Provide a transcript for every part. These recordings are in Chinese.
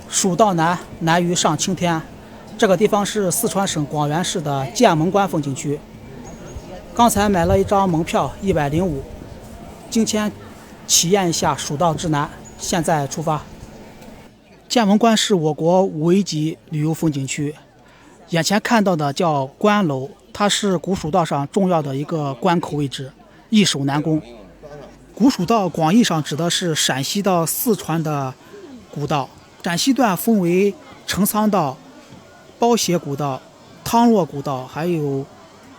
蜀道难，难于上青天。这个地方是四川省广元市的剑门关风景区。刚才买了一张门票，105，今天体验一下蜀道之难。现在出发。剑门关是我国5A级旅游风景区，眼前看到的叫关楼，它是古蜀道上重要的一个关口位置，易守难攻。古蜀道广义上指的是陕西到四川的古道，陕西段分为成仓道、包斜古道、汤洛古道，还有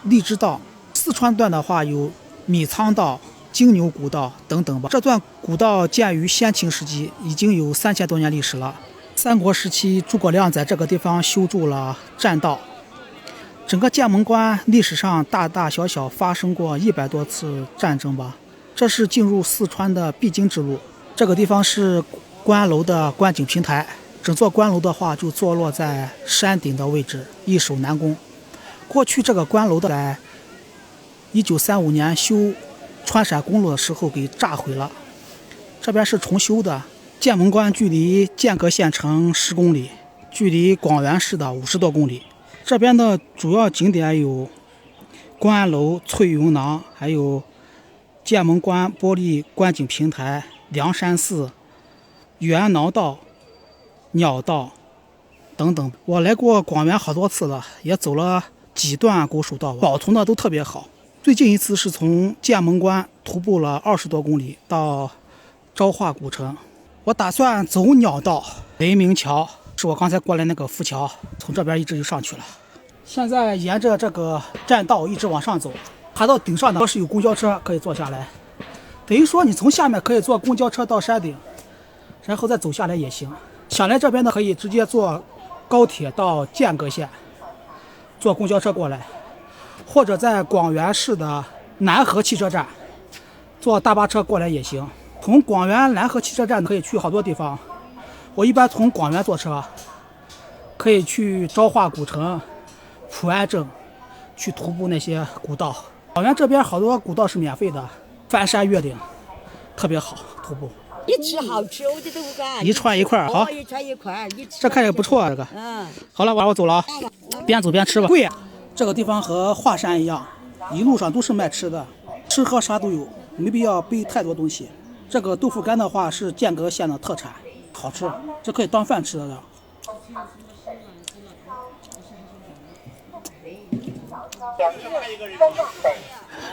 荔枝道。四川段的话有米仓道、金牛古道等等吧。这段古道建于先秦时期，已经有3000多年历史了。三国时期，诸葛亮在这个地方修筑了栈道。整个剑门关历史上大大小小发生过100多次战争吧。这是进入四川的必经之路。这个地方是关楼的观景平台，整座关楼的话就坐落在山顶的位置，易守难攻。过去这个关楼在1935年修川陕公路的时候给炸毁了，这边是重修的。剑门关距离剑阁县城10公里，距离广元市的50多公里。这边的主要景点有关楼、翠云廊，还有剑门关玻璃观景平台、梁山寺、元挠道、鸟道等等。我来过广元好多次了，也走了几段古蜀道，保存的都特别好。最近一次是从剑门关徒步了20多公里到昭化古城。我打算走鸟道，雷鸣桥是我刚才过来那个浮桥，从这边一直就上去了。现在沿着这个栈道一直往上走，爬到顶上呢是有公交车可以坐下来，等于说你从下面可以坐公交车到山顶，然后再走下来也行。想来这边呢可以直接坐高铁到剑阁县，坐公交车过来，或者在广元市的南河汽车站坐大巴车过来也行。从广元南河汽车站可以去好多地方，我一般从广元坐车可以去昭化古城、普安镇，去徒步那些古道。广元这边好多古道是免费的，翻山越岭特别好徒步。一吃好吃，我的都不干。一串一块好，一串一块，这看着不错啊，这个。好了，我走了啊，边走边吃吧。贵啊！这个地方和华山一样，一路上都是卖吃的，吃喝啥都有，没必要背太多东西。这个豆腐干的话是剑阁县的特产，好吃，这可以当饭吃的。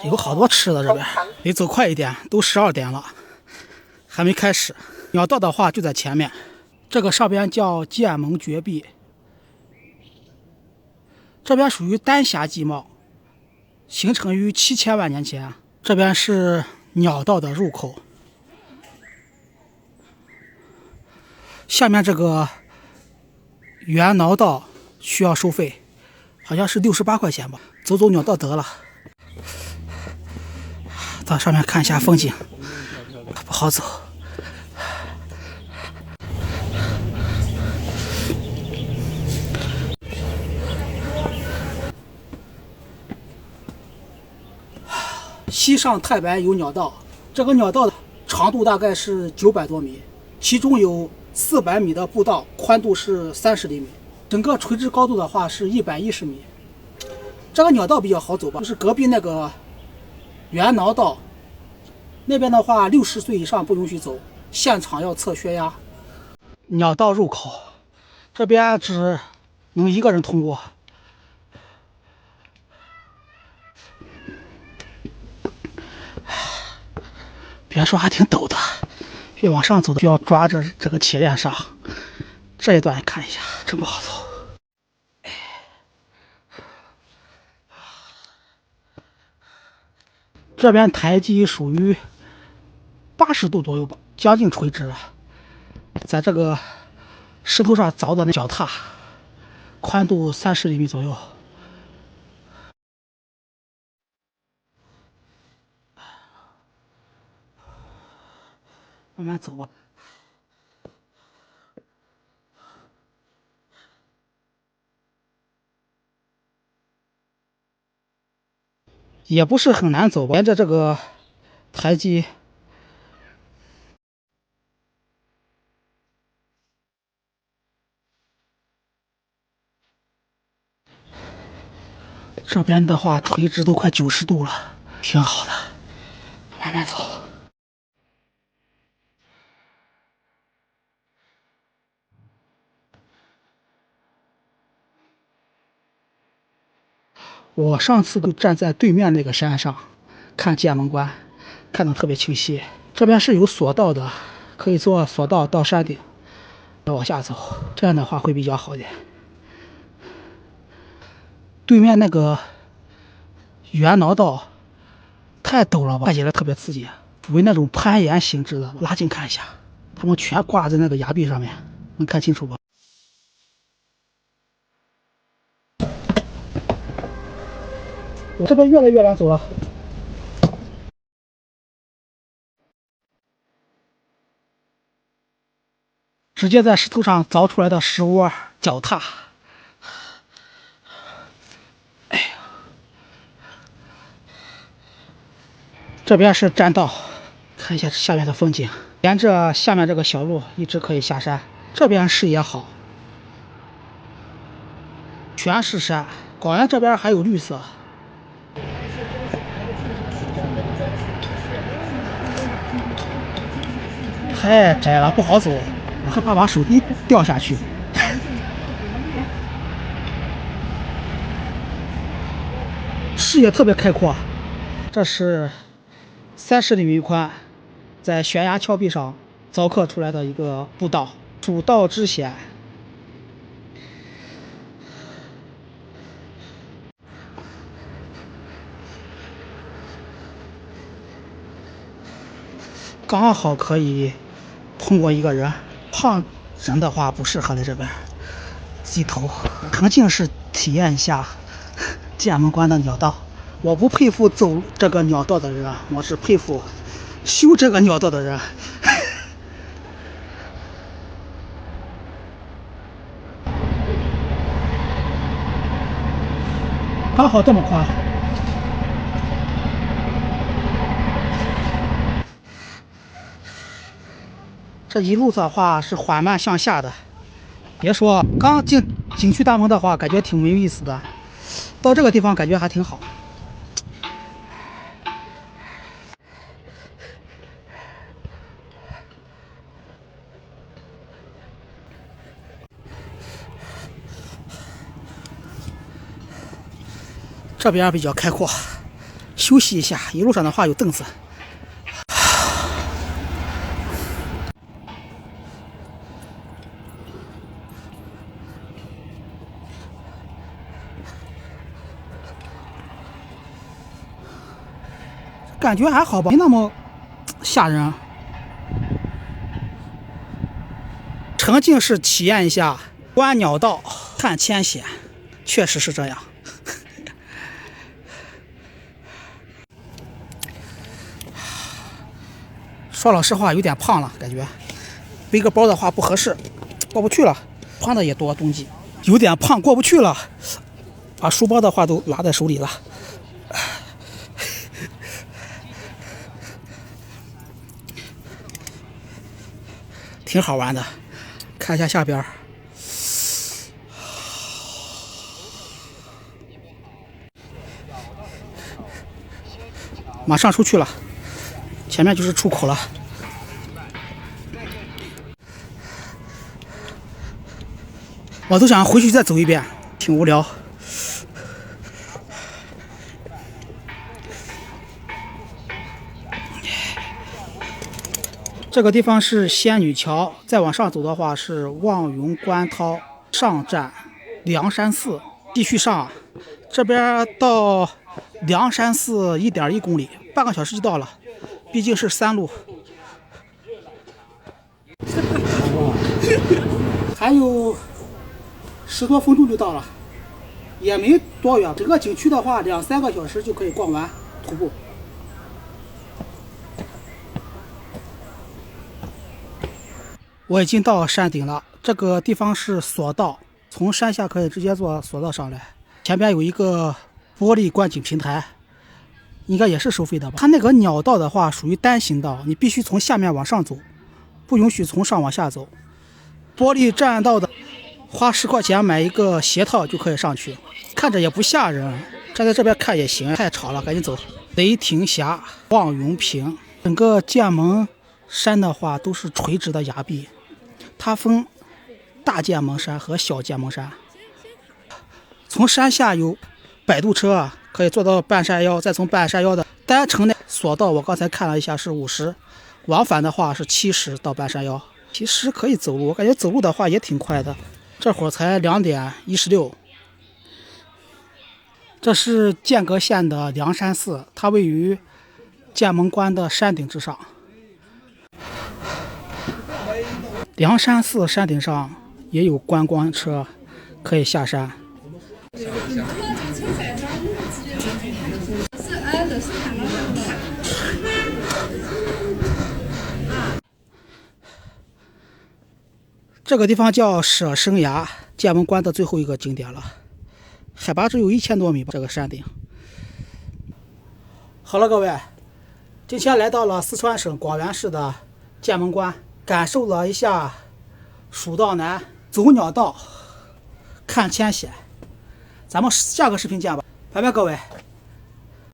有好多吃的，这边得走快一点，都12点了，还没开始。鸟道的话就在前面，这个上边叫剑门绝壁，这边属于丹霞地貌，形成于7000万年前。这边是鸟道的入口，下面这个元挠道需要收费，好像是68块钱吧。走走鸟道得了，到上面看一下风景，不好走。西上太白有鸟道，这个鸟道长度大概是900多米，其中有400米的步道，宽度是30厘米，整个垂直高度的话是110米。这个鸟道比较好走吧，就是隔壁那个元挠道，那边的话60岁以上不允许走，现场要测血压。鸟道入口，这边只能1个人通过。别说还挺陡的，越往上走的需要抓着这个铁链上。这一段看一下，真不好走。这边台基属于80度左右吧，将近垂直了。在这个石头上凿的那脚踏，宽度30厘米左右。慢慢走吧。也不是很难走吧，沿着这个台基这边的话垂直都快90度了，挺好的，慢慢走。我上次就站在对面那个山上看剑门关，看得特别清晰。这边是有索道的，可以坐索道到山顶，往下走，这样的话会比较好一点。对面那个圆挠道太陡了吧，看起来特别刺激，属于那种攀岩性质的。拉近看一下，他们全挂在那个崖壁上面，能看清楚吧？我这边越来越难走了。直接在石头上凿出来的石窝，脚踏。哎呀，这边是栈道，看一下下面的风景。沿着下面这个小路一直可以下山。这边视野好，全是山。广元这边还有绿色。太窄了，不好走，我害怕把手机掉下去。视野特别开阔，这是30厘米宽，在悬崖峭壁上凿刻出来的一个步道，主道之险。刚好可以通过一个人，胖人的话不适合在这边低头。沉浸式体验一下剑门关的鸟道。我不佩服走这个鸟道的人，我是佩服修这个鸟道的人。刚好这么宽。这一路的话是缓慢向下的，别说刚进景区大门的话，感觉挺没意思的，到这个地方感觉还挺好。这边比较开阔，休息一下。一路上的话有凳子。感觉还好吧，没那么吓人。沉浸式体验一下观鸟道、看天险，确实是这样。说老实话，有点胖了，感觉背个包的话不合适，过不去了。穿的也多，冬季有点胖，过不去了。把书包的话都拿在手里了。挺好玩的，看一下下边。马上出去了，前面就是出口了。我都想回去再走一遍，挺无聊。这个地方是仙女桥，再往上走的话是望云观涛，上站梁山寺，继续上，这边到梁山寺1.1公里，半个小时就到了，毕竟是山路。还有10多分钟就到了，也没多远。整个景区的话，2、3个小时就可以逛完，徒步。我已经到山顶了，这个地方是索道，从山下可以直接坐索道上来。前边有一个玻璃观景平台，应该也是收费的吧。它那个鸟道的话属于单行道，你必须从下面往上走，不允许从上往下走。玻璃栈道的，花10块钱买一个鞋套就可以上去，看着也不吓人，站在这边看也行，太吵了，赶紧走。雷霆峡、望云坪，整个剑门山的话都是垂直的崖壁，它分大剑门山和小剑门山。从山下有摆渡车可以坐到半山腰，再从半山腰的单程内索道，我刚才看了一下是50，往返的话是70到半山腰。其实可以走路，我感觉走路的话也挺快的。这会儿才2点16。这是间隔县的梁山寺，它位于剑门关的山顶之上。梁山寺山顶上也有观光车，可以下山。这个地方叫舍生崖，剑门关的最后一个景点了，海拔只有1000多米吧，这个山顶。好了，各位，今天来到了四川省广元市的剑门关，感受了一下蜀道难，走鸟道，看天险。咱们下个视频见吧，拜拜，各位。